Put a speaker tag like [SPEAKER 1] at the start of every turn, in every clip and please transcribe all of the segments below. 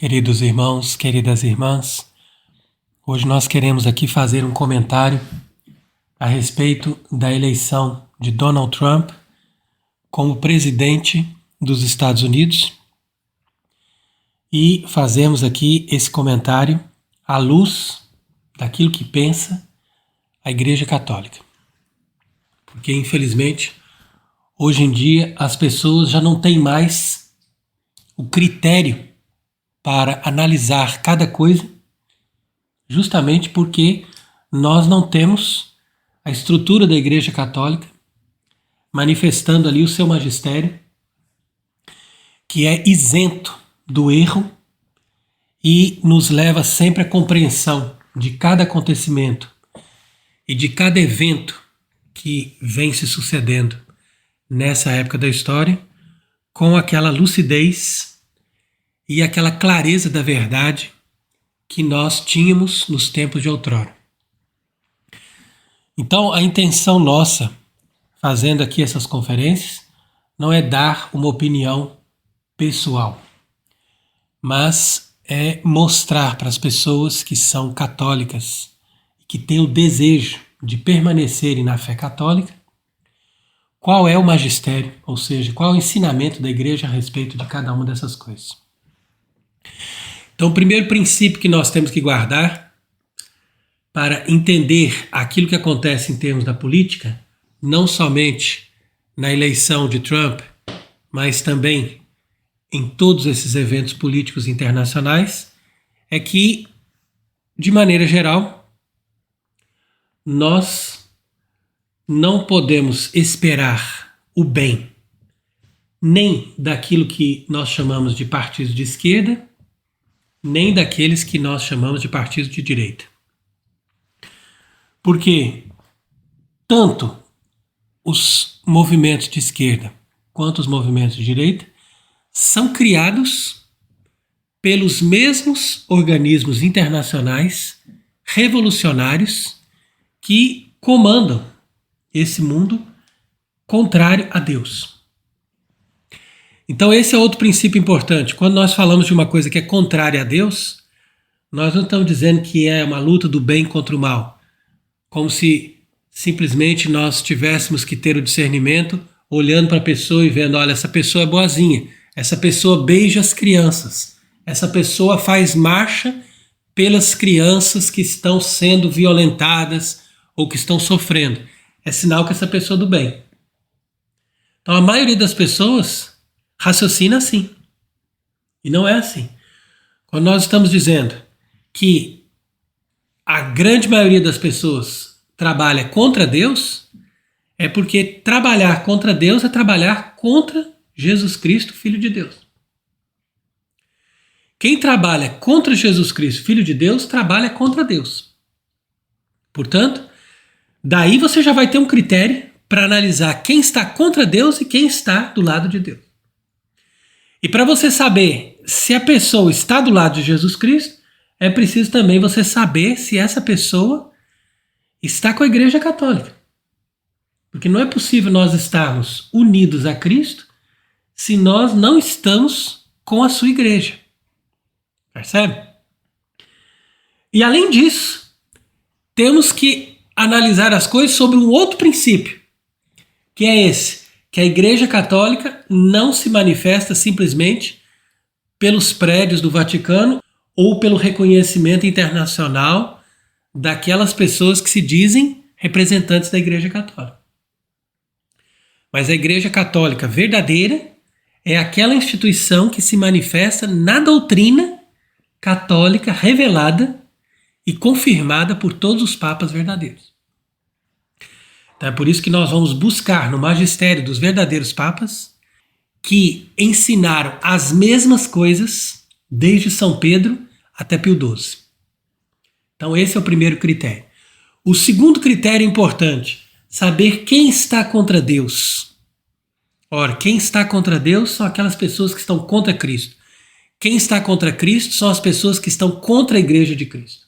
[SPEAKER 1] Queridos irmãos, queridas irmãs, hoje nós queremos aqui fazer um comentário a respeito da eleição de Donald Trump como presidente dos Estados Unidos e fazemos aqui esse comentário à luz daquilo que pensa a Igreja Católica. Porque, infelizmente, hoje em dia as pessoas já não têm mais o critério para analisar cada coisa, justamente porque nós não temos a estrutura da Igreja Católica manifestando ali o seu magistério, que é isento do erro e nos leva sempre à compreensão de cada acontecimento e de cada evento que vem se sucedendo nessa época da história, com aquela lucidez e aquela clareza da verdade que nós tínhamos nos tempos de outrora. Então, a intenção nossa, fazendo aqui essas conferências, não é dar uma opinião pessoal, mas é mostrar para as pessoas que são católicas e que têm o desejo de permanecerem na fé católica, qual é o magistério, ou seja, qual é o ensinamento da Igreja a respeito de cada uma dessas coisas. Então, o primeiro princípio que nós temos que guardar para entender aquilo que acontece em termos da política, não somente na eleição de Trump, mas também em todos esses eventos políticos internacionais, é que, de maneira geral, nós não podemos esperar o bem nem daquilo que nós chamamos de partidos de esquerda, nem daqueles que nós chamamos de partidos de direita. Porque tanto os movimentos de esquerda quanto os movimentos de direita são criados pelos mesmos organismos internacionais revolucionários que comandam esse mundo contrário a Deus. Então esse é outro princípio importante. Quando nós falamos de uma coisa que é contrária a Deus, nós não estamos dizendo que é uma luta do bem contra o mal, como se simplesmente nós tivéssemos que ter o discernimento olhando para a pessoa e vendo, olha, essa pessoa é boazinha, essa pessoa beija as crianças, essa pessoa faz marcha pelas crianças que estão sendo violentadas ou que estão sofrendo. É sinal que essa pessoa é do bem. Então a maioria das pessoas raciocina assim. E não é assim. Quando nós estamos dizendo que a grande maioria das pessoas trabalha contra Deus, é porque trabalhar contra Deus é trabalhar contra Jesus Cristo, Filho de Deus. Quem trabalha contra Jesus Cristo, Filho de Deus, trabalha contra Deus. Portanto, daí você já vai ter um critério para analisar quem está contra Deus e quem está do lado de Deus. E para você saber se a pessoa está do lado de Jesus Cristo, é preciso também você saber se essa pessoa está com a Igreja Católica. Porque não é possível nós estarmos unidos a Cristo se nós não estamos com a sua igreja. Percebe? E além disso, temos que analisar as coisas sobre um outro princípio, que é esse, que a Igreja Católica não se manifesta simplesmente pelos prédios do Vaticano ou pelo reconhecimento internacional daquelas pessoas que se dizem representantes da Igreja Católica. Mas a Igreja Católica verdadeira é aquela instituição que se manifesta na doutrina católica revelada e confirmada por todos os papas verdadeiros. Então é por isso que nós vamos buscar no magistério dos verdadeiros papas que ensinaram as mesmas coisas desde São Pedro até Pio XII. Então esse é o primeiro critério. O segundo critério importante, saber quem está contra Deus. Ora, quem está contra Deus são aquelas pessoas que estão contra Cristo. Quem está contra Cristo são as pessoas que estão contra a Igreja de Cristo.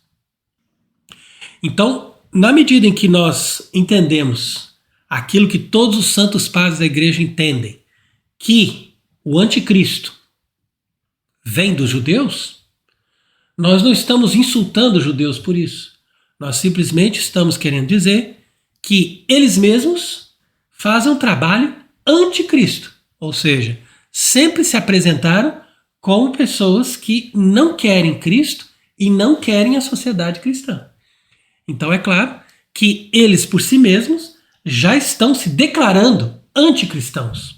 [SPEAKER 1] Então, na medida em que nós entendemos aquilo que todos os santos padres da Igreja entendem, que o anticristo vem dos judeus, Nós não estamos insultando os judeus por isso. Nós simplesmente estamos querendo dizer que eles mesmos fazem um trabalho anticristo. Ou seja, sempre se apresentaram como pessoas que não querem Cristo e não querem a sociedade cristã. Então é claro que eles por si mesmos já estão se declarando anticristãos.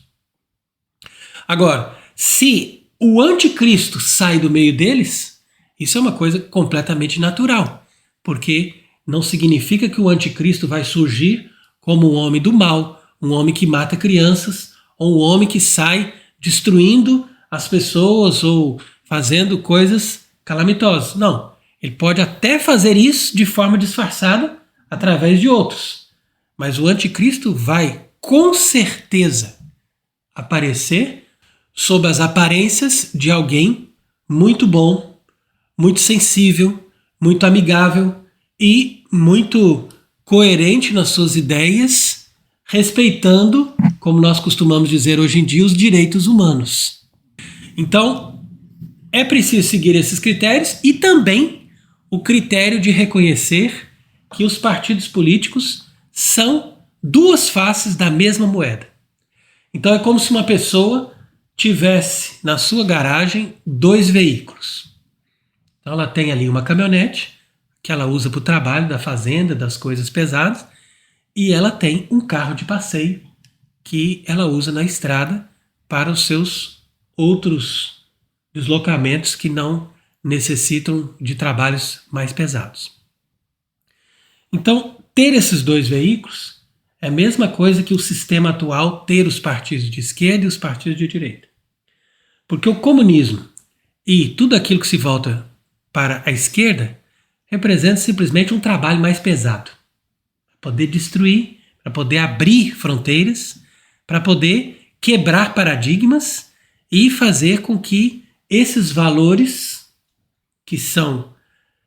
[SPEAKER 1] Agora, se o anticristo sai do meio deles, isso é uma coisa completamente natural, porque não significa que o anticristo vai surgir como um homem do mal, um homem que mata crianças, ou um homem que sai destruindo as pessoas ou fazendo coisas calamitosas. Não, ele pode até fazer isso de forma disfarçada através de outros, mas o anticristo vai com certeza aparecer sob as aparências de alguém muito bom, muito sensível, muito amigável e muito coerente nas suas ideias, respeitando, como nós costumamos dizer hoje em dia, os direitos humanos. Então, é preciso seguir esses critérios e também o critério de reconhecer que os partidos políticos são duas faces da mesma moeda. Então é como se uma pessoa tivesse na sua garagem 2 veículos. Então ela tem ali uma caminhonete que ela usa para o trabalho da fazenda, das coisas pesadas, e ela tem um carro de passeio que ela usa na estrada para os seus outros deslocamentos que não necessitam de trabalhos mais pesados. Então, ter esses 2 veículos é a mesma coisa que o sistema atual ter os partidos de esquerda e os partidos de direita. Porque o comunismo e tudo aquilo que se volta para a esquerda representa simplesmente um trabalho mais pesado. Para poder destruir, para poder abrir fronteiras, para poder quebrar paradigmas e fazer com que esses valores que são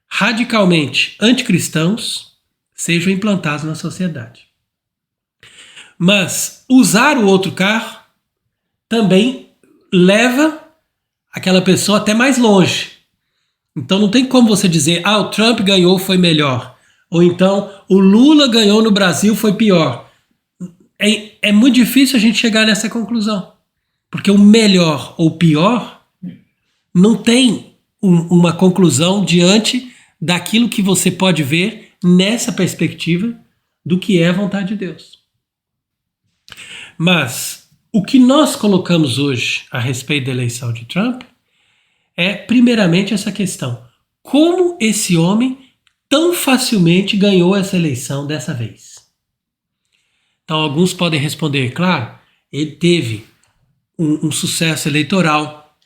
[SPEAKER 1] radicalmente anticristãos sejam implantados na sociedade. Mas usar o outro carro também leva aquela pessoa até mais longe. Então não tem como você dizer, o Trump ganhou, foi melhor. Ou então, o Lula ganhou no Brasil, foi pior. É muito difícil a gente chegar nessa conclusão. Porque o melhor ou pior não tem uma conclusão diante daquilo que você pode ver nessa perspectiva do que é a vontade de Deus. Mas o que nós colocamos hoje a respeito da eleição de Trump é, primeiramente, essa questão. Como esse homem tão facilmente ganhou essa eleição dessa vez? Então, alguns podem responder, claro, ele teve um sucesso eleitoral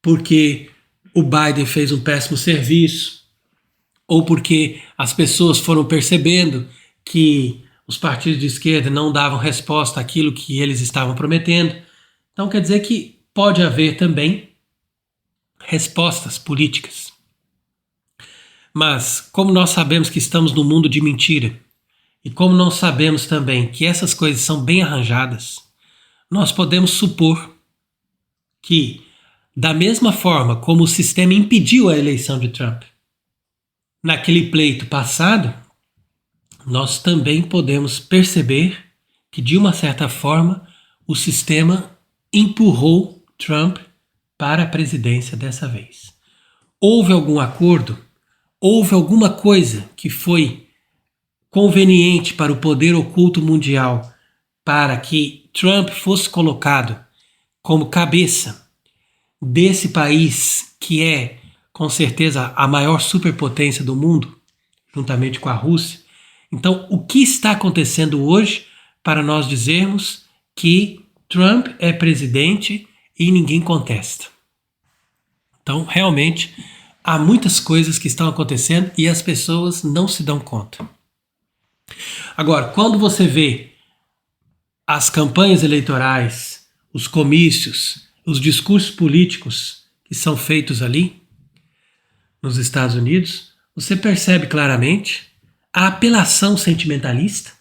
[SPEAKER 1] porque o Biden fez um péssimo serviço, ou porque as pessoas foram percebendo que os partidos de esquerda não davam resposta àquilo que eles estavam prometendo. Então quer dizer que pode haver também respostas políticas. Mas como nós sabemos que estamos num mundo de mentira, e como nós sabemos também que essas coisas são bem arranjadas, nós podemos supor que, da mesma forma como o sistema impediu a eleição de Trump naquele pleito passado, nós também podemos perceber que, de uma certa forma, o sistema empurrou Trump para a presidência dessa vez. Houve algum acordo? Houve alguma coisa que foi conveniente para o poder oculto mundial para que Trump fosse colocado como cabeça desse país que é, com certeza, a maior superpotência do mundo, juntamente com a Rússia? Então, o que está acontecendo hoje para nós dizermos que Trump é presidente e ninguém contesta? Então, realmente, há muitas coisas que estão acontecendo e as pessoas não se dão conta. Agora, quando você vê as campanhas eleitorais, os comícios, os discursos políticos que são feitos ali, nos Estados Unidos, você percebe claramente a apelação sentimentalista.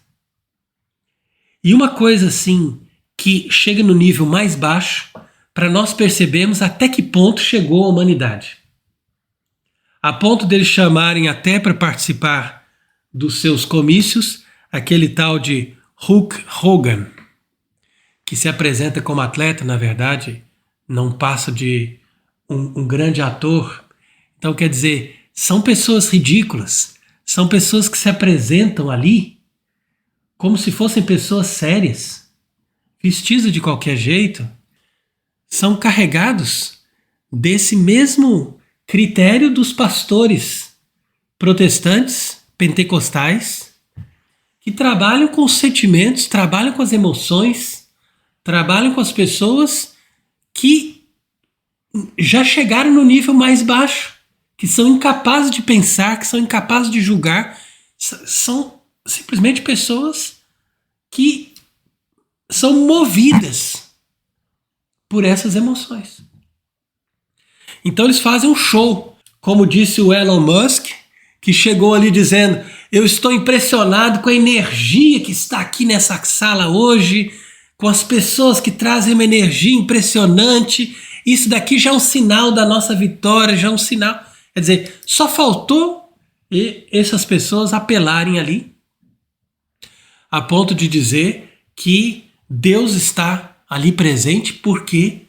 [SPEAKER 1] E uma coisa assim que chega no nível mais baixo para nós percebermos até que ponto chegou a humanidade. a ponto deles chamarem até para participar dos seus comícios aquele tal de Hulk Hogan, que se apresenta como atleta, na verdade, não passa de um grande ator. Então, quer dizer, são pessoas ridículas, são pessoas que se apresentam ali como se fossem pessoas sérias, vestidas de qualquer jeito, são carregados desse mesmo critério dos pastores protestantes, pentecostais, que trabalham com os sentimentos, trabalham com as emoções, trabalham com as pessoas que já chegaram no nível mais baixo, que são incapazes de pensar, que são incapazes de julgar, são simplesmente pessoas que são movidas por essas emoções. Então eles fazem um show, como disse o Elon Musk, que chegou ali dizendo: eu estou impressionado com a energia que está aqui nessa sala hoje, com as pessoas que trazem uma energia impressionante, isso daqui já é um sinal da nossa vitória, já é um sinal. Quer dizer, só faltou essas pessoas apelarem ali, a ponto de dizer que Deus está ali presente porque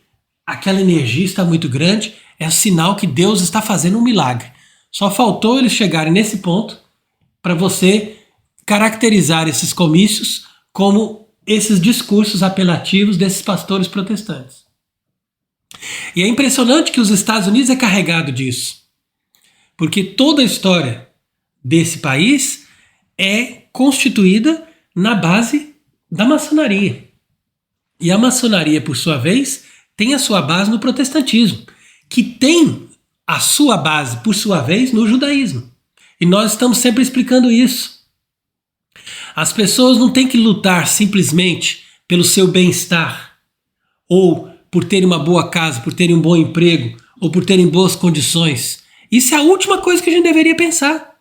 [SPEAKER 1] aquela energia está muito grande, é sinal que Deus está fazendo um milagre. Só faltou eles chegarem nesse ponto para você caracterizar esses comícios como esses discursos apelativos desses pastores protestantes. E é impressionante que os Estados Unidos é carregado disso, porque toda a história desse país é constituída na base da maçonaria. E a maçonaria, por sua vez, tem a sua base no protestantismo, que tem a sua base, por sua vez, no judaísmo. E nós estamos sempre explicando isso. As pessoas não têm que lutar simplesmente pelo seu bem-estar, ou por terem uma boa casa, por terem um bom emprego, ou por terem boas condições. Isso é a última coisa que a gente deveria pensar.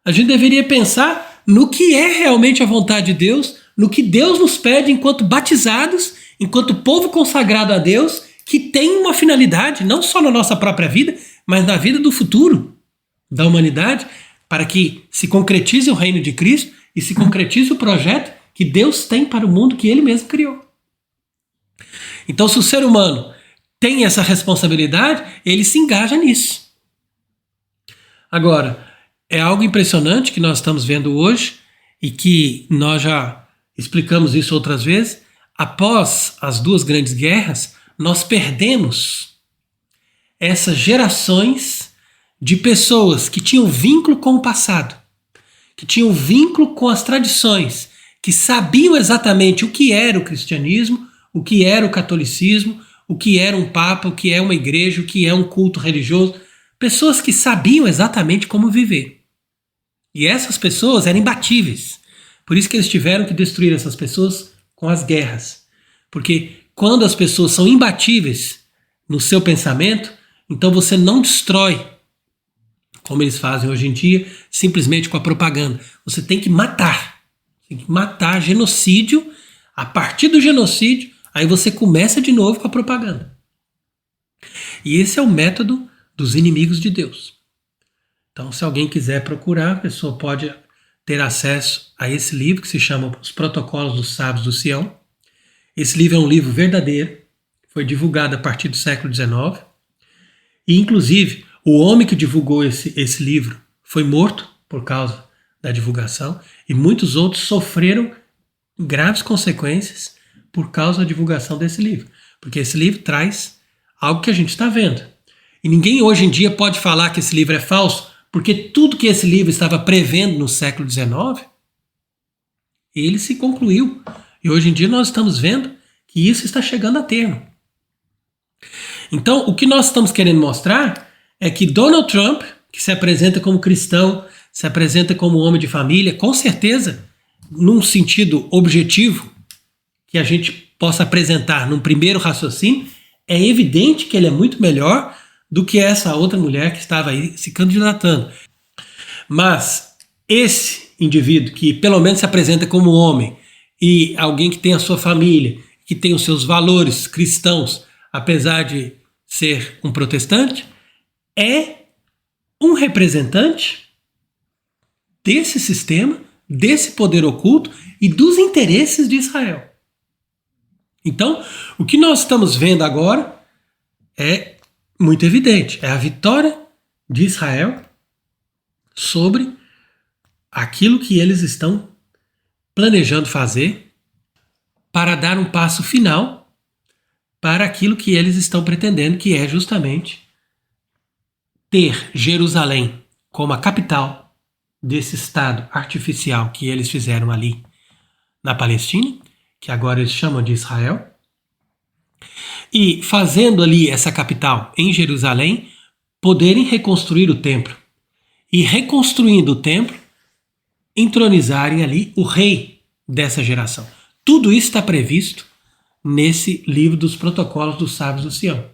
[SPEAKER 1] A gente deveria pensar no que é realmente a vontade de Deus, no que Deus nos pede enquanto batizados, enquanto povo consagrado a Deus, que tem uma finalidade, não só na nossa própria vida, mas na vida do futuro da humanidade, para que se concretize o reino de Cristo e se concretize o projeto que Deus tem para o mundo que Ele mesmo criou. Então, se o ser humano tem essa responsabilidade, ele se engaja nisso. Agora, é algo impressionante que nós estamos vendo hoje e que nós já explicamos isso outras vezes. Após as duas grandes guerras, nós perdemos essas gerações de pessoas que tinham vínculo com o passado, que tinham vínculo com as tradições, que sabiam exatamente o que era o cristianismo, o que era o catolicismo, o que era um papa, o que é uma igreja, o que é um culto religioso. Pessoas que sabiam exatamente como viver. E essas pessoas eram imbatíveis. Por isso que eles tiveram que destruir essas pessoas com as guerras. Porque quando as pessoas são imbatíveis no seu pensamento, então você não destrói, como eles fazem hoje em dia, simplesmente com a propaganda. Você tem que matar. Tem que matar, genocídio. A partir do genocídio, aí você começa de novo com a propaganda. E esse é o método dos inimigos de Deus. Então, se alguém quiser procurar, a pessoa pode ter acesso a esse livro que se chama Os Protocolos dos Sábios do Sião. Esse livro é um livro verdadeiro, foi divulgado a partir do século XIX. E, inclusive, o homem que divulgou esse livro foi morto por causa da divulgação, e muitos outros sofreram graves consequências por causa da divulgação desse livro. Porque esse livro traz algo que a gente está vendo. E ninguém hoje em dia pode falar que esse livro é falso, porque tudo que esse livro estava prevendo no século XIX, ele se concluiu. E hoje em dia nós estamos vendo que isso está chegando a termo. Então, o que nós estamos querendo mostrar é que Donald Trump, que se apresenta como cristão, se apresenta como homem de família, com certeza, num sentido objetivo, que a gente possa apresentar num primeiro raciocínio, é evidente que ele é muito melhor do que essa outra mulher que estava aí se candidatando. Mas esse indivíduo que pelo menos se apresenta como homem e alguém que tem a sua família, que tem os seus valores cristãos, apesar de ser um protestante, é um representante desse sistema, desse poder oculto e dos interesses de Israel. Então, o que nós estamos vendo agora é muito evidente. É a vitória de Israel sobre aquilo que eles estão planejando fazer para dar um passo final para aquilo que eles estão pretendendo, que é justamente ter Jerusalém como a capital desse estado artificial que eles fizeram ali na Palestina, que agora eles chamam de Israel, e fazendo ali essa capital em Jerusalém, poderem reconstruir o templo. E reconstruindo o templo, entronizarem ali o rei dessa geração. Tudo isso está previsto nesse livro dos protocolos dos sábios do Sião.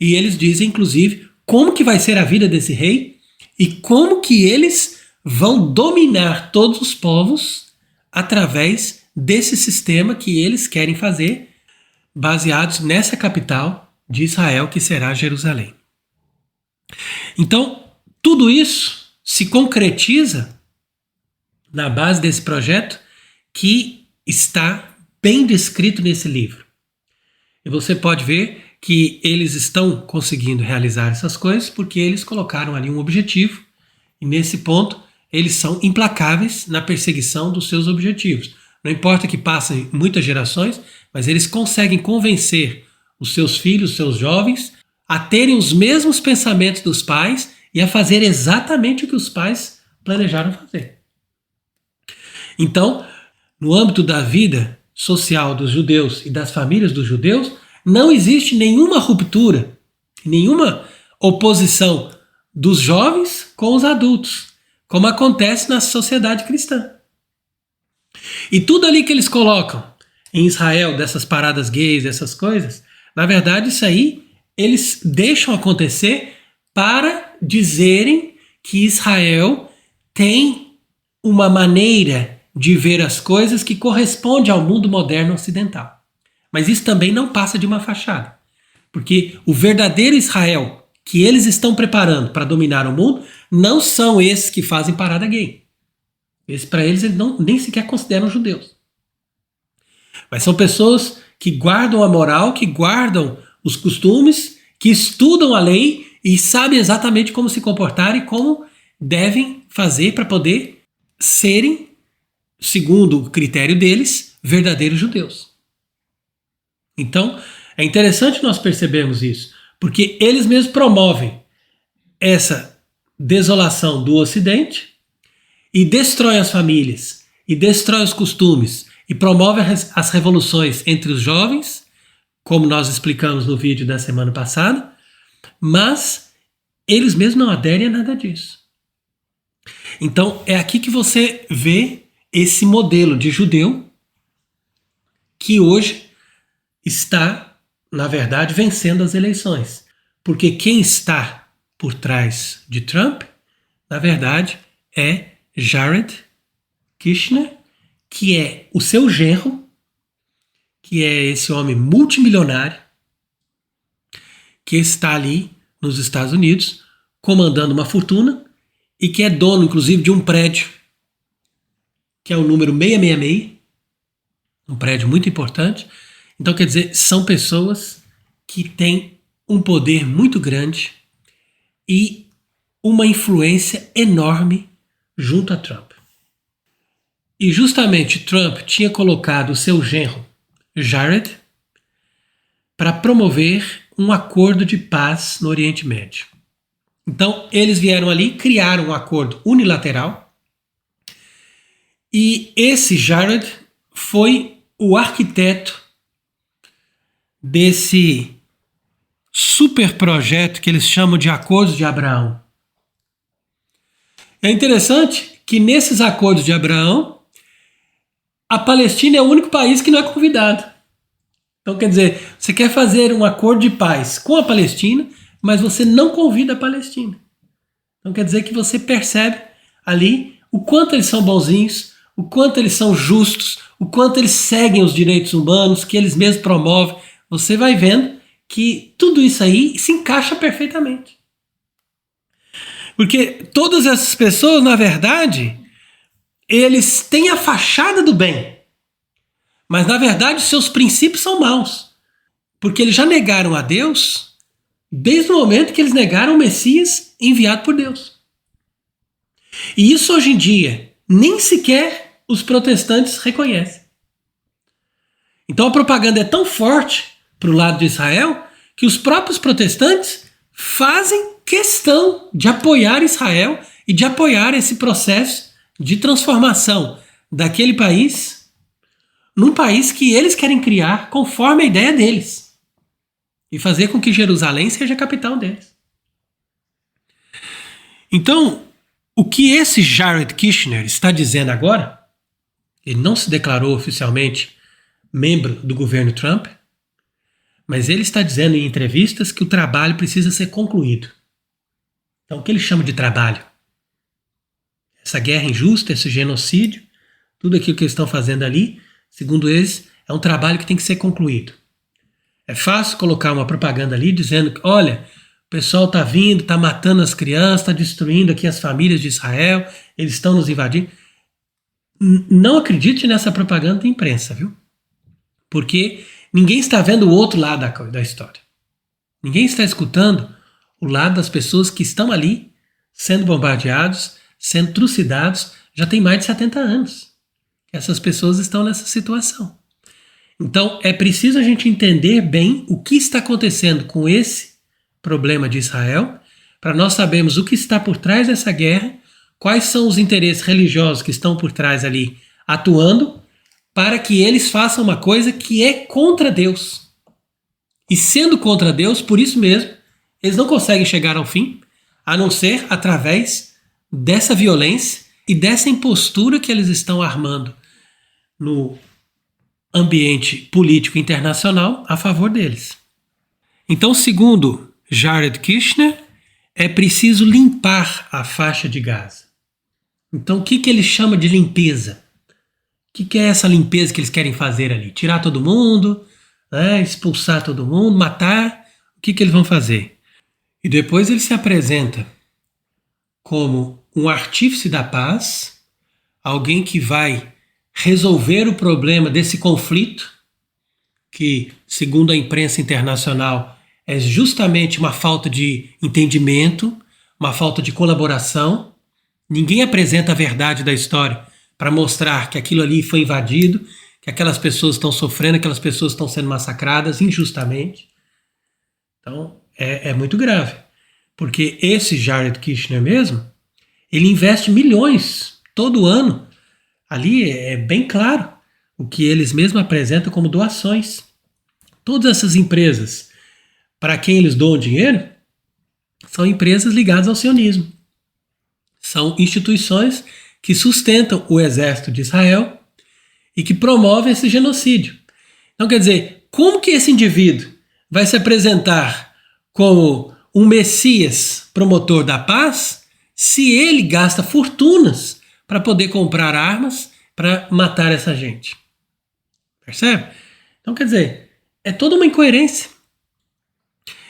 [SPEAKER 1] E eles dizem, inclusive, como que vai ser a vida desse rei e como que eles vão dominar todos os povos através desse sistema que eles querem fazer, baseados nessa capital de Israel, que será Jerusalém. Então, tudo isso se concretiza na base desse projeto que está bem descrito nesse livro. E você pode ver que eles estão conseguindo realizar essas coisas porque eles colocaram ali um objetivo e nesse ponto eles são implacáveis na perseguição dos seus objetivos. Não importa que passem muitas gerações, mas eles conseguem convencer os seus filhos, os seus jovens, a terem os mesmos pensamentos dos pais e a fazer exatamente o que os pais planejaram fazer. Então, no âmbito da vida social dos judeus e das famílias dos judeus, não existe nenhuma ruptura, nenhuma oposição dos jovens com os adultos, como acontece na sociedade cristã. E tudo ali que eles colocam em Israel, dessas paradas gays, essas coisas, na verdade isso aí eles deixam acontecer para dizerem que Israel tem uma maneira de ver as coisas que corresponde ao mundo moderno ocidental. Mas isso também não passa de uma fachada. Porque o verdadeiro Israel que eles estão preparando para dominar o mundo não são esses que fazem parada gay. Esses, para eles nem sequer consideram judeus. Mas são pessoas que guardam a moral, que guardam os costumes, que estudam a lei e sabem exatamente como se comportar e como devem fazer para poder serem, segundo o critério deles, verdadeiros judeus. Então, é interessante nós percebermos isso, porque eles mesmos promovem essa desolação do Ocidente e destroem as famílias, e destroem os costumes, e promovem as revoluções entre os jovens, como nós explicamos no vídeo da semana passada, mas eles mesmos não aderem a nada disso. Então, é aqui que você vê esse modelo de judeu que hoje está, na verdade, vencendo as eleições. Porque quem está por trás de Trump, na verdade, é Jared Kushner, que é o seu genro, que é esse homem multimilionário, que está ali nos Estados Unidos, comandando uma fortuna, e que é dono, inclusive, de um prédio, que é o número 666, um prédio muito importante. Então, quer dizer, são pessoas que têm um poder muito grande e uma influência enorme junto a Trump. E justamente Trump tinha colocado o seu genro, Jared, para promover um acordo de paz no Oriente Médio. Então, eles vieram ali, criaram um acordo unilateral, e esse Jared foi o arquiteto desse super projeto que eles chamam de Acordos de Abraão. É interessante que nesses Acordos de Abraão, a Palestina é o único país que não é convidado. Então, quer dizer, você quer fazer um acordo de paz com a Palestina, mas você não convida a Palestina. Então, quer dizer que você percebe ali o quanto eles são bonzinhos, o quanto eles são justos, o quanto eles seguem os direitos humanos, que eles mesmos promovem. Você vai vendo que tudo isso aí se encaixa perfeitamente. Porque todas essas pessoas, na verdade, eles têm a fachada do bem. Mas, na verdade, seus princípios são maus. Porque eles já negaram a Deus desde o momento que eles negaram o Messias enviado por Deus. E isso, hoje em dia, nem sequer os protestantes reconhecem. Então, a propaganda é tão forte para o lado de Israel que os próprios protestantes fazem questão de apoiar Israel e de apoiar esse processo de transformação daquele país num país que eles querem criar conforme a ideia deles e fazer com que Jerusalém seja a capital deles. Então, o que esse Jared Kushner está dizendo agora, ele não se declarou oficialmente membro do governo Trump, mas ele está dizendo em entrevistas que o trabalho precisa ser concluído. Então, o que ele chama de trabalho? Essa guerra injusta, esse genocídio, tudo aquilo que eles estão fazendo ali, segundo eles, é um trabalho que tem que ser concluído. É fácil colocar uma propaganda ali dizendo que, olha, o pessoal está vindo, está matando as crianças, está destruindo aqui as famílias de Israel, eles estão nos invadindo. Não acredite nessa propaganda da imprensa, viu? Porque ninguém está vendo o outro lado da história. Ninguém está escutando o lado das pessoas que estão ali sendo bombardeados, sendo trucidados, já tem mais de 70 anos. Essas pessoas estão nessa situação. Então, é preciso a gente entender bem o que está acontecendo com esse problema de Israel, para nós sabermos o que está por trás dessa guerra, quais são os interesses religiosos que estão por trás ali atuando, para que eles façam uma coisa que é contra Deus. E sendo contra Deus, por isso mesmo, eles não conseguem chegar ao fim, a não ser através dessa violência e dessa impostura que eles estão armando no ambiente político internacional a favor deles. Então, segundo Jared Kushner, é preciso limpar a faixa de Gaza. Então, o que ele chama de limpeza? O que é essa limpeza que eles querem fazer ali? Tirar todo mundo, né? Expulsar todo mundo, matar? O que eles vão fazer? E depois ele se apresenta como um artífice da paz, alguém que vai resolver o problema desse conflito, que, segundo a imprensa internacional, é justamente uma falta de entendimento, uma falta de colaboração. Ninguém apresenta a verdade da história para mostrar que aquilo ali foi invadido, que aquelas pessoas estão sofrendo, aquelas pessoas estão sendo massacradas injustamente. Então, é muito grave. Porque esse Jared Kushner mesmo, ele investe milhões todo ano. Ali é bem claro o que eles mesmos apresentam como doações. Todas essas empresas, para quem eles doam dinheiro, são empresas ligadas ao sionismo. São instituições que sustentam o exército de Israel e que promovem esse genocídio. Então, quer dizer, como que esse indivíduo vai se apresentar como um Messias promotor da paz se ele gasta fortunas para poder comprar armas para matar essa gente? Percebe? Então, quer dizer, é toda uma incoerência.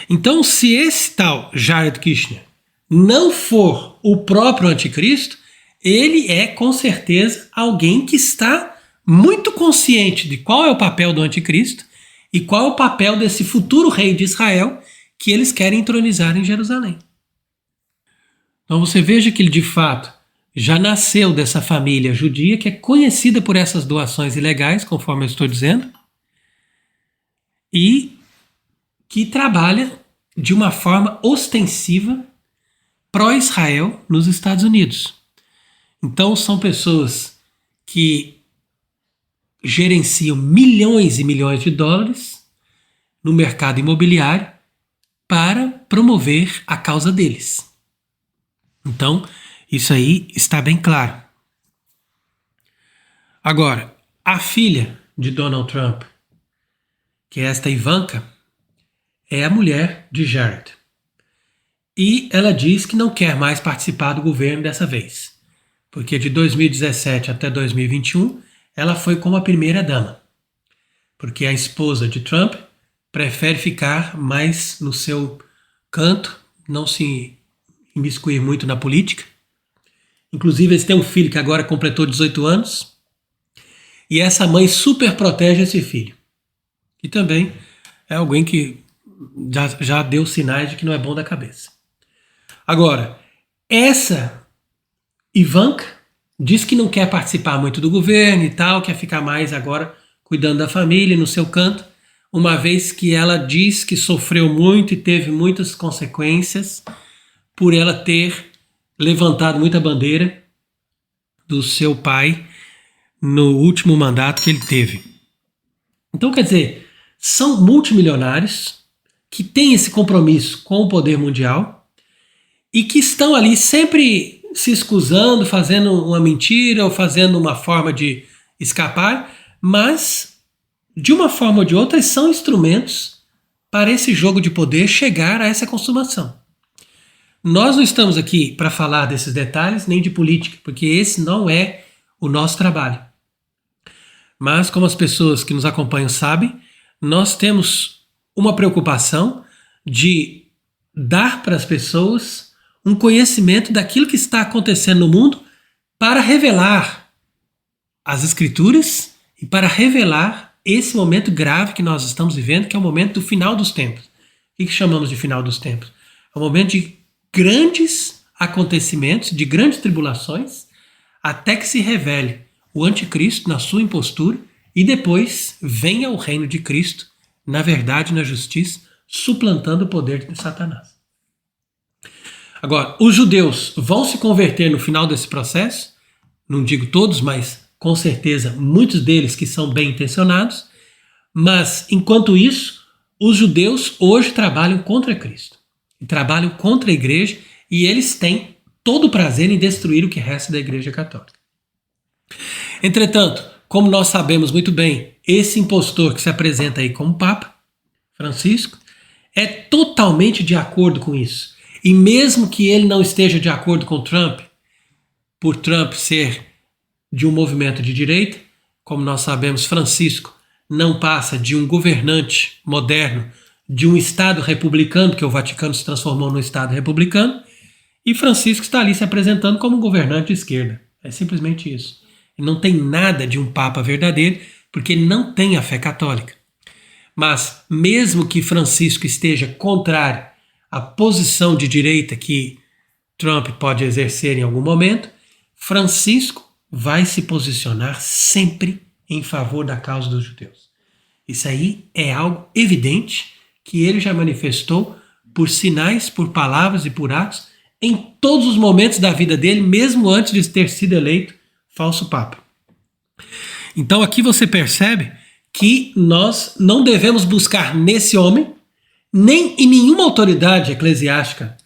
[SPEAKER 1] Então, se esse tal Jared Kushner não for o próprio anticristo, ele é com certeza alguém que está muito consciente de qual é o papel do anticristo e qual é o papel desse futuro rei de Israel que eles querem entronizar em Jerusalém. Então você veja que ele de fato já nasceu dessa família judia que é conhecida por essas doações ilegais, conforme eu estou dizendo, e que trabalha de uma forma ostensiva pró-Israel nos Estados Unidos. Então são pessoas que gerenciam milhões e milhões de dólares no mercado imobiliário para promover a causa deles. Então, isso aí está bem claro. Agora, a filha de Donald Trump, que é esta Ivanka, é a mulher de Jared. E ela diz que não quer mais participar do governo dessa vez, porque de 2017 até 2021 ela foi como a primeira-dama, porque a esposa de Trump prefere ficar mais no seu canto, não se imiscuir muito na política. Inclusive, eles têm um filho que agora completou 18 anos. E essa mãe super protege esse filho. E também é alguém que já deu sinais de que não é bom da cabeça. Agora, essa Ivanka diz que não quer participar muito do governo e tal, quer ficar mais agora cuidando da família, no seu canto, uma vez que ela diz que sofreu muito e teve muitas consequências por ela ter levantado muita bandeira do seu pai no último mandato que ele teve. Então, quer dizer, são multimilionários que têm esse compromisso com o poder mundial e que estão ali sempre se escusando, fazendo uma mentira ou fazendo uma forma de escapar, mas de uma forma ou de outra são instrumentos para esse jogo de poder chegar a essa consumação. Nós não estamos aqui para falar desses detalhes nem de política, porque esse não é o nosso trabalho. Mas, como as pessoas que nos acompanham sabem, nós temos uma preocupação de dar para as pessoas um conhecimento daquilo que está acontecendo no mundo para revelar as Escrituras e para revelar esse momento grave que nós estamos vivendo, que é o momento do final dos tempos. O que chamamos de final dos tempos? É um momento de grandes acontecimentos, de grandes tribulações, até que se revele o anticristo na sua impostura e depois venha o reino de Cristo, na verdade e na justiça, suplantando o poder de Satanás. Agora, os judeus vão se converter no final desse processo, não digo todos, mas com certeza muitos deles que são bem intencionados, mas enquanto isso, os judeus hoje trabalham contra Cristo, e trabalham contra a igreja, e eles têm todo o prazer em destruir o que resta da igreja católica. Entretanto, como nós sabemos muito bem, esse impostor que se apresenta aí como Papa, Francisco, é totalmente de acordo com isso. E mesmo que ele não esteja de acordo com Trump, por Trump ser de um movimento de direita, como nós sabemos, Francisco não passa de um governante moderno de um Estado republicano, que o Vaticano se transformou num Estado republicano, e Francisco está ali se apresentando como um governante de esquerda. É simplesmente isso. Ele não tem nada de um Papa verdadeiro, porque ele não tem a fé católica. Mas mesmo que Francisco esteja contrário à posição de direita que Trump pode exercer em algum momento, Francisco vai se posicionar sempre em favor da causa dos judeus. Isso aí é algo evidente que ele já manifestou por sinais, por palavras e por atos em todos os momentos da vida dele, mesmo antes de ter sido eleito falso Papa. Então aqui você percebe que nós não devemos buscar nesse homem, nem em nenhuma autoridade eclesiástica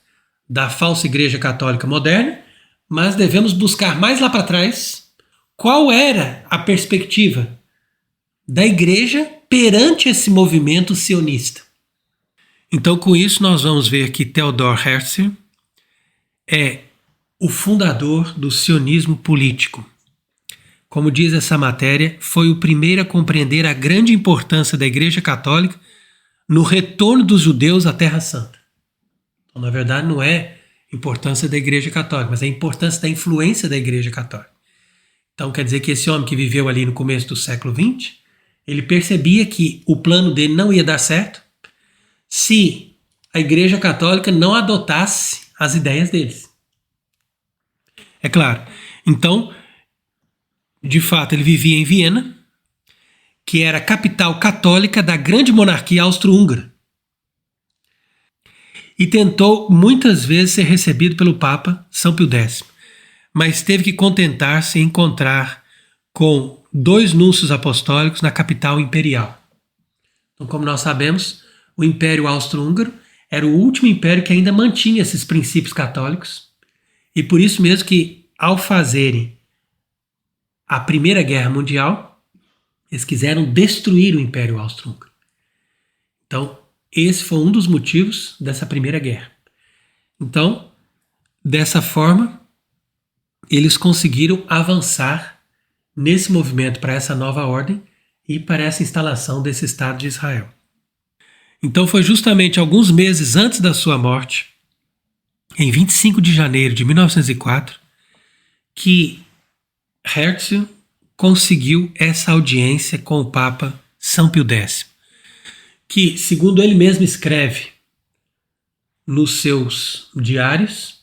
[SPEAKER 1] da falsa igreja católica moderna, mas devemos buscar mais lá para trás qual era a perspectiva da igreja perante esse movimento sionista. Então, com isso, nós vamos ver que Theodor Herzl é o fundador do sionismo político. Como diz essa matéria, foi o primeiro a compreender a grande importância da Igreja Católica no retorno dos judeus à Terra Santa. Então, na verdade, não é a importância da Igreja Católica, mas é a importância da influência da Igreja Católica. Então, quer dizer que esse homem que viveu ali no começo do século XX, ele percebia que o plano dele não ia dar certo se a Igreja Católica não adotasse as ideias deles. É claro. Então, de fato, ele vivia em Viena, que era a capital católica da grande monarquia austro-húngara. E tentou muitas vezes ser recebido pelo Papa São Pio X, mas teve que contentar-se em encontrar com 2 núncios apostólicos na capital imperial. Então, como nós sabemos, o Império Austro-Húngaro era o último império que ainda mantinha esses princípios católicos, e por isso mesmo que, ao fazerem a Primeira Guerra Mundial, eles quiseram destruir o Império Austro-Húngaro. Então, esse foi um dos motivos dessa Primeira Guerra. Então, dessa forma, eles conseguiram avançar nesse movimento para essa nova ordem e para essa instalação desse Estado de Israel. Então, foi justamente alguns meses antes da sua morte, em 25 de janeiro de 1904, que Herzl conseguiu essa audiência com o Papa São Pio X, que, segundo ele mesmo escreve nos seus diários,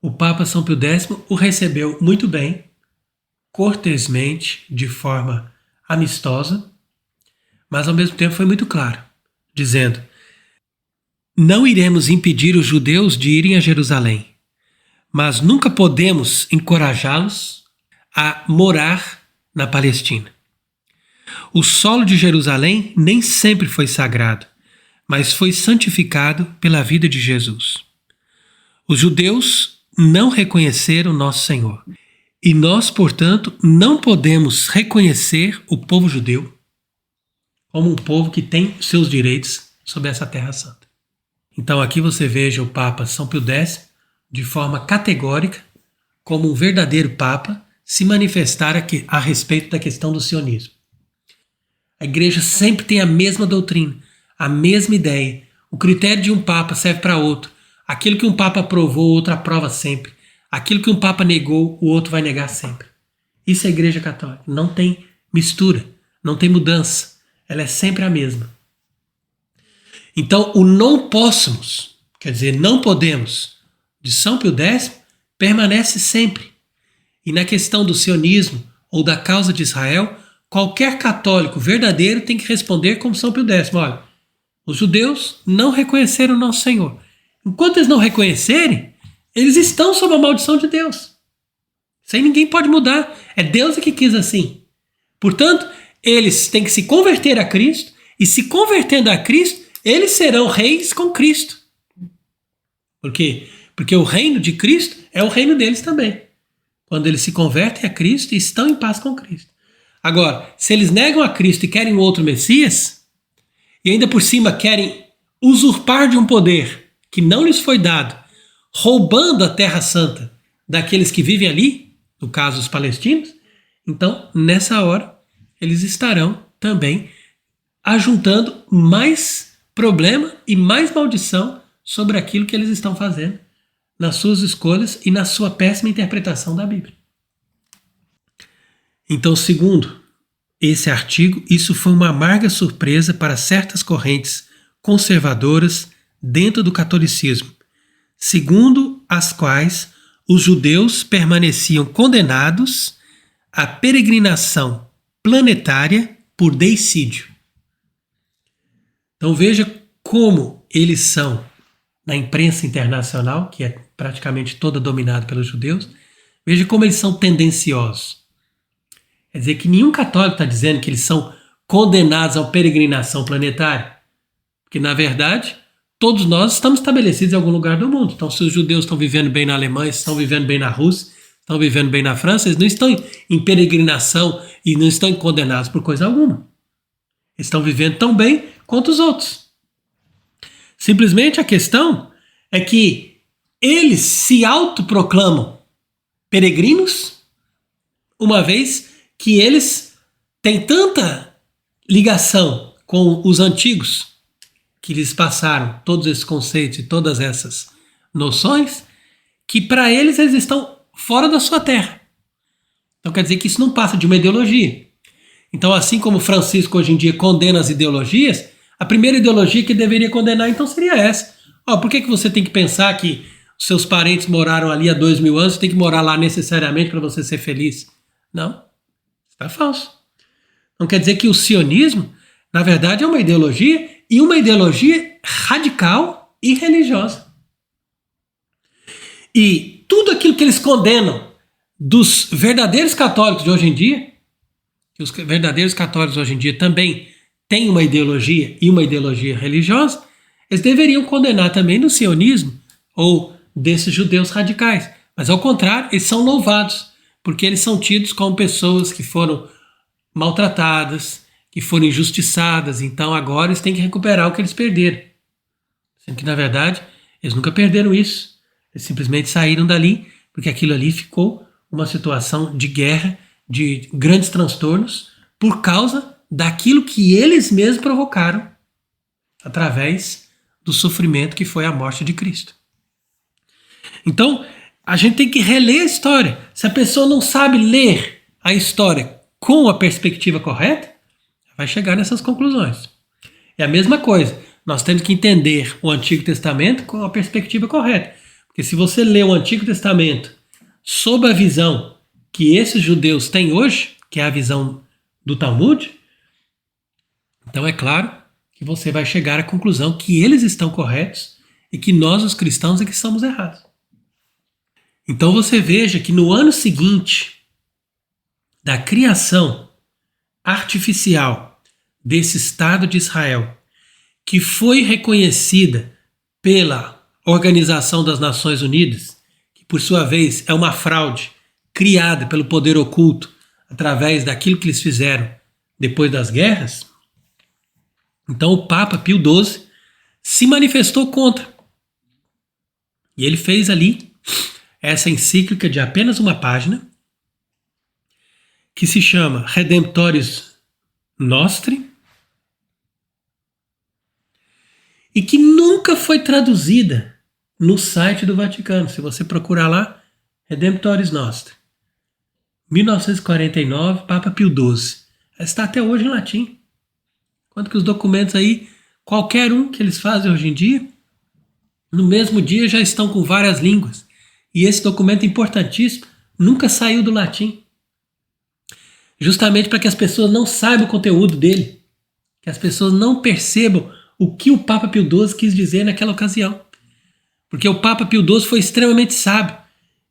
[SPEAKER 1] o Papa São Pio X o recebeu muito bem, cortesmente, de forma amistosa, mas ao mesmo tempo foi muito claro, dizendo: não iremos impedir os judeus de irem a Jerusalém, mas nunca podemos encorajá-los a morar na Palestina. O solo de Jerusalém nem sempre foi sagrado, mas foi santificado pela vida de Jesus. Os judeus não reconheceram nosso Senhor, e nós, portanto, não podemos reconhecer o povo judeu como um povo que tem seus direitos sobre essa terra santa. Então aqui você veja o Papa São Pio X, de forma categórica, como um verdadeiro Papa, se manifestar aqui a respeito da questão do sionismo. A igreja sempre tem a mesma doutrina, a mesma ideia. O critério de um Papa serve para outro. Aquilo que um Papa aprovou, o outro aprova sempre. Aquilo que um Papa negou, o outro vai negar sempre. Isso é a Igreja Católica. Não tem mistura, não tem mudança. Ela é sempre a mesma. Então, o não possamos, quer dizer, não podemos, de São Pio X, permanece sempre. E na questão do sionismo ou da causa de Israel, qualquer católico verdadeiro tem que responder como São Pio X. Olha, os judeus não reconheceram o nosso Senhor. Enquanto eles não reconhecerem, eles estão sob a maldição de Deus. Isso aí ninguém pode mudar. É Deus que quis assim. Portanto, eles têm que se converter a Cristo, e se convertendo a Cristo, eles serão reis com Cristo. Por quê? Porque o reino de Cristo é o reino deles também. Quando eles se convertem a Cristo e estão em paz com Cristo. Agora, se eles negam a Cristo e querem um outro Messias, e ainda por cima querem usurpar de um poder que não lhes foi dado, roubando a Terra Santa daqueles que vivem ali, no caso os palestinos, então, nessa hora, eles estarão também ajuntando mais problema e mais maldição sobre aquilo que eles estão fazendo nas suas escolhas e na sua péssima interpretação da Bíblia. Então, segundo esse artigo, isso foi uma amarga surpresa para certas correntes conservadoras dentro do catolicismo, segundo as quais os judeus permaneciam condenados à peregrinação planetária por deicídio. Então veja como eles são, na imprensa internacional, que é praticamente toda dominada pelos judeus, veja como eles são tendenciosos. Quer dizer que nenhum católico está dizendo que eles são condenados à peregrinação planetária, porque na verdade todos nós estamos estabelecidos em algum lugar do mundo. Então se os judeus estão vivendo bem na Alemanha, estão vivendo bem na Rússia, estão vivendo bem na França, eles não estão em peregrinação e não estão condenados por coisa alguma. Eles estão vivendo tão bem quanto os outros. Simplesmente a questão é que eles se autoproclamam peregrinos, uma vez que eles têm tanta ligação com os antigos, que lhes passaram todos esses conceitos e todas essas noções, que para eles estão fora da sua terra. Então quer dizer que isso não passa de uma ideologia. Então, assim como Francisco hoje em dia condena as ideologias, a primeira ideologia que deveria condenar então seria essa. Por que você tem que pensar que seus parentes moraram ali há 2000 anos, você tem que morar lá necessariamente para você ser feliz? Não, está falso. Não quer dizer que o sionismo, na verdade, é uma ideologia, e uma ideologia radical e religiosa. E tudo aquilo que eles condenam dos verdadeiros católicos de hoje em dia, que os verdadeiros católicos hoje em dia também têm uma ideologia e uma ideologia religiosa, eles deveriam condenar também no sionismo ou desses judeus radicais. Mas ao contrário, eles são louvados, porque eles são tidos como pessoas que foram maltratadas, que foram injustiçadas, então agora eles têm que recuperar o que eles perderam. Sendo que, na verdade, eles nunca perderam isso. Eles simplesmente saíram dali, porque aquilo ali ficou uma situação de guerra, de grandes transtornos, por causa daquilo que eles mesmos provocaram através do sofrimento que foi a morte de Cristo. Então, a gente tem que reler a história. Se a pessoa não sabe ler a história com a perspectiva correta, vai chegar nessas conclusões. É a mesma coisa. Nós temos que entender o Antigo Testamento com a perspectiva correta. Porque se você lê o Antigo Testamento sob a visão que esses judeus têm hoje, que é a visão do Talmud, então é claro que você vai chegar à conclusão que eles estão corretos e que nós, os cristãos, é que estamos errados. Então você veja que no ano seguinte da criação artificial desse Estado de Israel, que foi reconhecida pela Organização das Nações Unidas, que por sua vez é uma fraude criada pelo poder oculto através daquilo que eles fizeram depois das guerras, então o Papa Pio XII se manifestou contra. E ele fez ali essa encíclica de apenas uma página, que se chama Redemptoris Nostri, e que nunca foi traduzida no site do Vaticano. Se você procurar lá, Redemptoris Nostri, 1949, Papa Pio XII. Está até hoje em latim. Enquanto que os documentos aí, qualquer um que eles fazem hoje em dia, no mesmo dia já estão com várias línguas. E esse documento importantíssimo nunca saiu do latim. Justamente para que as pessoas não saibam o conteúdo dele. Que as pessoas não percebam o que o Papa Pio XII quis dizer naquela ocasião. Porque o Papa Pio XII foi extremamente sábio.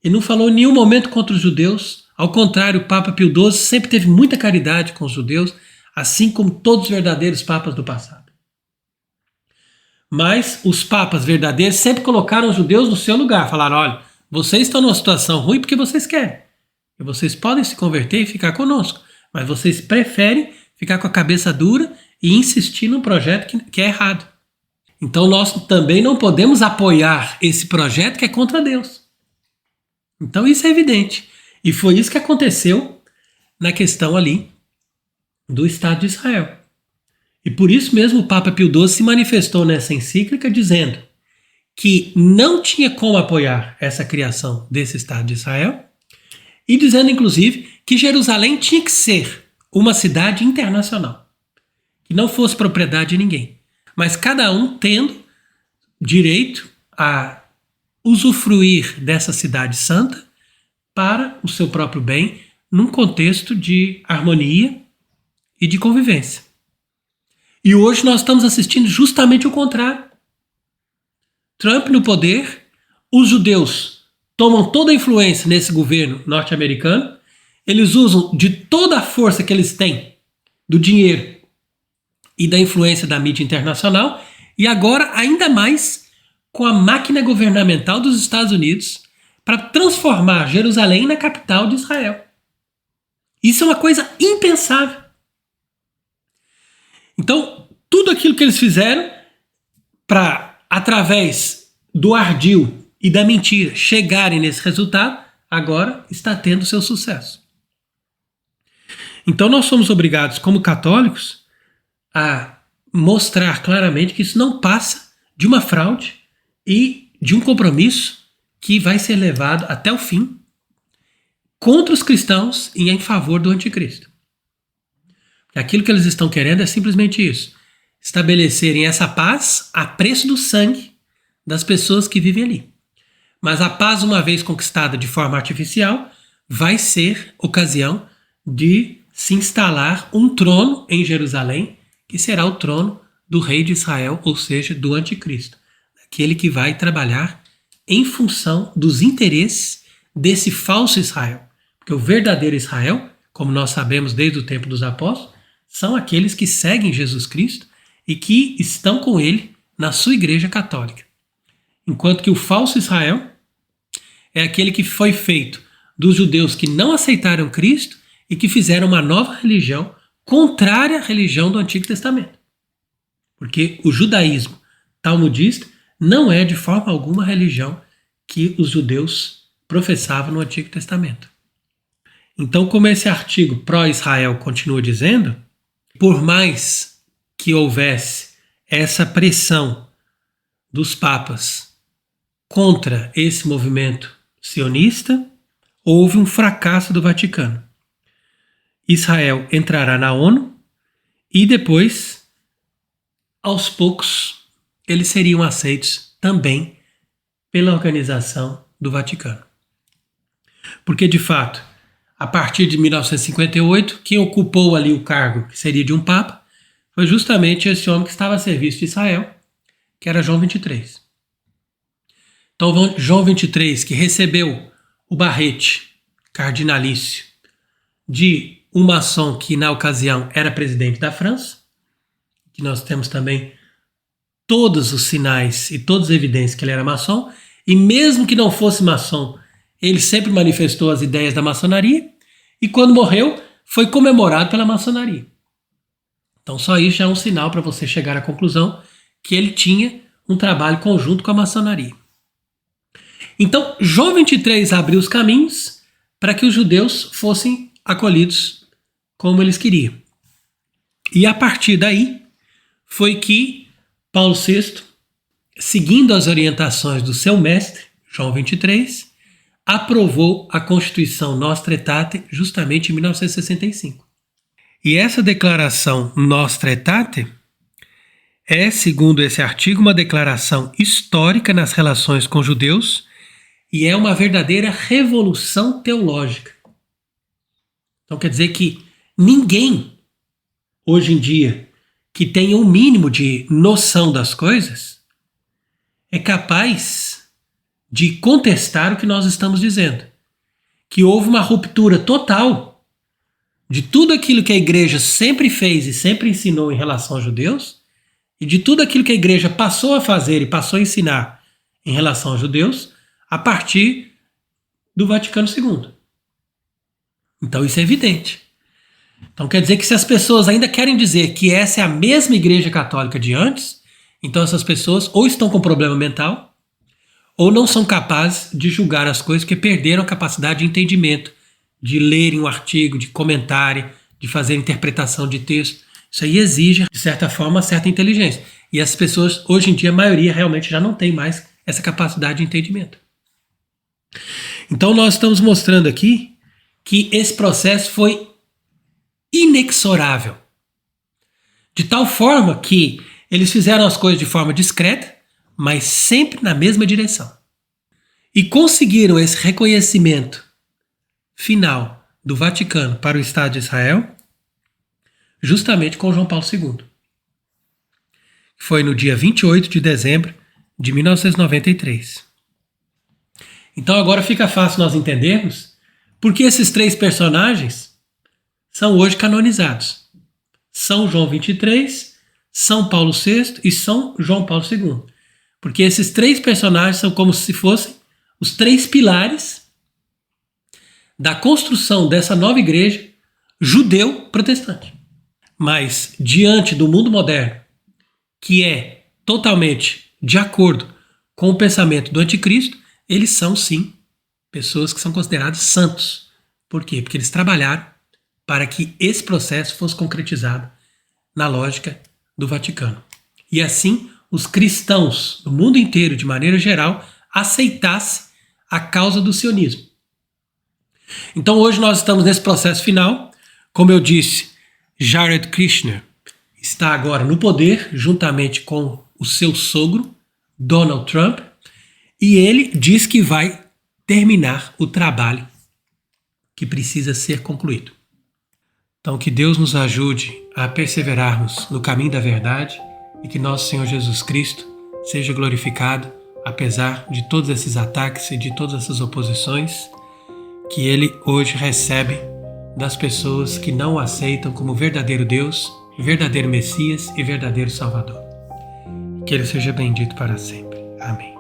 [SPEAKER 1] Ele não falou em nenhum momento contra os judeus. Ao contrário, o Papa Pio XII sempre teve muita caridade com os judeus, assim como todos os verdadeiros papas do passado. Mas os papas verdadeiros sempre colocaram os judeus no seu lugar. Falaram, olha, vocês estão numa situação ruim porque vocês querem. E vocês podem se converter e ficar conosco. Mas vocês preferem ficar com a cabeça dura e insistir num projeto que é errado. Então nós também não podemos apoiar esse projeto que é contra Deus. Então isso é evidente. E foi isso que aconteceu na questão ali do Estado de Israel. E por isso mesmo o Papa Pio XII se manifestou nessa encíclica dizendo que não tinha como apoiar essa criação desse Estado de Israel e dizendo inclusive que Jerusalém tinha que ser uma cidade internacional, que não fosse propriedade de ninguém, mas cada um tendo direito a usufruir dessa cidade santa para o seu próprio bem, num contexto de harmonia e de convivência. E hoje nós estamos assistindo justamente o contrário. Trump no poder, os judeus tomam toda a influência nesse governo norte-americano, eles usam de toda a força que eles têm, do dinheiro e da influência da mídia internacional, e agora ainda mais com a máquina governamental dos Estados Unidos para transformar Jerusalém na capital de Israel. Isso é uma coisa impensável. Então, tudo aquilo que eles fizeram para, através do ardil e da mentira, chegarem nesse resultado, agora está tendo seu sucesso. Então nós somos obrigados, como católicos, a mostrar claramente que isso não passa de uma fraude e de um compromisso que vai ser levado até o fim contra os cristãos e em favor do anticristo. Aquilo que eles estão querendo é simplesmente isso: estabelecerem essa paz a preço do sangue das pessoas que vivem ali. Mas a paz, uma vez conquistada de forma artificial, vai ser ocasião de se instalar um trono em Jerusalém, que será o trono do rei de Israel, ou seja, do anticristo, aquele que vai trabalhar em função dos interesses desse falso Israel. Porque o verdadeiro Israel, como nós sabemos desde o tempo dos apóstolos, são aqueles que seguem Jesus Cristo e que estão com ele na sua igreja católica. Enquanto que o falso Israel é aquele que foi feito dos judeus que não aceitaram Cristo e que fizeram uma nova religião contrária à religião do Antigo Testamento. Porque o judaísmo talmudista não é de forma alguma a religião que os judeus professavam no Antigo Testamento. Então, como esse artigo pró-Israel continua dizendo, por mais que houvesse essa pressão dos papas contra esse movimento sionista, houve um fracasso do Vaticano. Israel entrará na ONU e depois, aos poucos, eles seriam aceitos também pela organização do Vaticano. Porque, de fato, a partir de 1958, quem ocupou ali o cargo, que seria de um Papa, foi justamente esse homem que estava a serviço de Israel, que era João XXIII. Então, João XXIII, que recebeu o barrete cardinalício de um maçom que, na ocasião, era presidente da França, que nós temos também todos os sinais e todas as evidências que ele era maçom, e mesmo que não fosse maçom, ele sempre manifestou as ideias da maçonaria, e quando morreu, foi comemorado pela maçonaria. Então só isso já é um sinal para você chegar à conclusão que ele tinha um trabalho conjunto com a maçonaria. Então João XXIII abriu os caminhos para que os judeus fossem acolhidos como eles queriam. E a partir daí foi que Paulo VI, seguindo as orientações do seu mestre, João XXIII, aprovou a Constituição Nostra Aetate justamente em 1965. E essa declaração Nostra Aetate é, segundo esse artigo, uma declaração histórica nas relações com judeus e é uma verdadeira revolução teológica. Então quer dizer que ninguém, hoje em dia, que tenha um mínimo de noção das coisas, é capaz de contestar o que nós estamos dizendo. Que houve uma ruptura total de tudo aquilo que a igreja sempre fez e sempre ensinou em relação aos judeus, e de tudo aquilo que a igreja passou a fazer e passou a ensinar em relação aos judeus, a partir do Vaticano II. Então isso é evidente. Então quer dizer que se as pessoas ainda querem dizer que essa é a mesma igreja católica de antes, então essas pessoas ou estão com problema mental, ou não são capazes de julgar as coisas porque perderam a capacidade de entendimento, de lerem um artigo, de comentarem, de fazer interpretação de texto. Isso aí exige, de certa forma, uma certa inteligência. E as pessoas, hoje em dia, a maioria realmente já não tem mais essa capacidade de entendimento. Então nós estamos mostrando aqui que esse processo foi inexorável. De tal forma que eles fizeram as coisas de forma discreta, mas sempre na mesma direção. E conseguiram esse reconhecimento final do Vaticano para o Estado de Israel justamente com João Paulo II. Foi no dia 28 de dezembro de 1993. Então agora fica fácil nós entendermos por que esses três personagens são hoje canonizados. São João XXIII, São Paulo VI e São João Paulo II. Porque esses três personagens são como se fossem os três pilares da construção dessa nova igreja judeu-protestante. Mas, diante do mundo moderno, que é totalmente de acordo com o pensamento do anticristo, eles são, sim, pessoas que são consideradas santos. Por quê? Porque eles trabalharam para que esse processo fosse concretizado na lógica do Vaticano. E assim, os cristãos do mundo inteiro, de maneira geral, aceitassem a causa do sionismo. Então hoje nós estamos nesse processo final. Como eu disse, Jared Kushner está agora no poder, juntamente com o seu sogro, Donald Trump, e ele diz que vai terminar o trabalho que precisa ser concluído. Então que Deus nos ajude a perseverarmos no caminho da verdade e que nosso Senhor Jesus Cristo seja glorificado, apesar de todos esses ataques e de todas essas oposições que Ele hoje recebe das pessoas que não o aceitam como verdadeiro Deus, verdadeiro Messias e verdadeiro Salvador. Que Ele seja bendito para sempre. Amém.